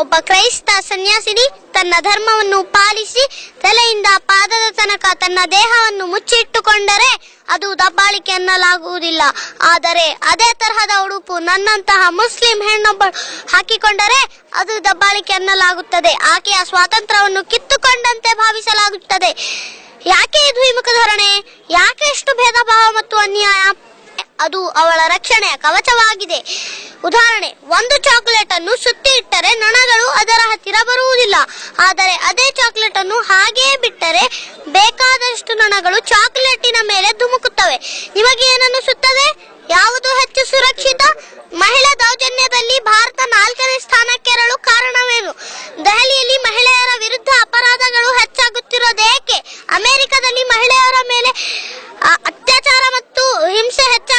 ಒಬ್ಬ ಕ್ರೈಸ್ತ ಸನ್ಯಾಸಿನಿ ತನ್ನ ಧರ್ಮವನ್ನು ಪಾಲಿಸಿ ತಲೆಯಿಂದ ಪಾದದ ತನಕ ತನ್ನ ದೇಹವನ್ನು ಮುಚ್ಚಿಟ್ಟುಕೊಂಡರೆ ಅದು ದಬ್ಬಾಳಿಕೆ ಎನ್ನಲಾಗುವುದಿಲ್ಲ. ಆದರೆ ಅದೇ ತರಹದ ಉಡುಪು ನನ್ನಂತಹ ಮುಸ್ಲಿಂ ಹೆಣ್ಣೊಬ್ಬಳು ಹಾಕಿಕೊಂಡರೆ ಅದು ದಬ್ಬಾಳಿಕೆ ಎನ್ನಲಾಗುತ್ತದೆ. ಆಕೆಯ ಸ್ವಾತಂತ್ರ್ಯವನ್ನು ಕಿತ್ತುಕೊಂಡಂತೆ ಭಾವಿಸಲಾಗುತ್ತದೆ. ಯಾಕೆ ಇದು ವಿಮುಖ ಧೋರಣೆ? ಯಾಕೆ ಎಷ್ಟು ಭೇದ ಭಾವ ಮತ್ತು ಅನ್ಯಾಯ? ಅದು ಅವಳ ರಕ್ಷಣೆಯ ಕವಚವಾಗಿದೆ. ಉದಾಹರಣೆ, ಒಂದು ಚಾಕೊಲೇಟ್ ಅನ್ನು ಸುತ್ತಿ ಇಟ್ಟರೆ ನೊಣಗಳು ಅದರ ಹತ್ತಿರ ಬರುವುದಿಲ್ಲ. ಆದರೆ ಅದೇ ಚಾಕೊಲೇಟ್ ಅನ್ನು ಹಾಗೆಯೇ ಬಿಟ್ಟರೆ ಬೇಕಾದಷ್ಟು ನೊಣಗಳು ಚಾಕೊಲೇಟಿನ ಮೇಲೆ ಧುಮುಕುತ್ತವೆ. ನಿಮಗೆ ಏನನ್ನಿಸುತ್ತದೆ? ಯಾವುದು ಹೆಚ್ಚು ಸುರಕ್ಷಿತ? ಮಹಿಳಾ ದೌರ್ಜನ್ಯದಲ್ಲಿ ಭಾರತ 4ನೇ ಸ್ಥಾನಕ್ಕೇರಲು ಕಾರಣವೇನು? ದೆಹಲಿಯಲ್ಲಿ ಮಹಿಳೆಯರ ವಿರುದ್ಧ ಅಪರಾಧಗಳು ಹೆಚ್ಚಾಗುತ್ತಿರೋದು ಏಕೆ? ಅಮೆರಿಕದಲ್ಲಿ ಮಹಿಳೆಯರ ಮೇಲೆ ಅತ್ಯಾಚಾರ ಮತ್ತು ಹಿಂಸೆ ಹೆಚ್ಚಾಗುತ್ತಿದೆ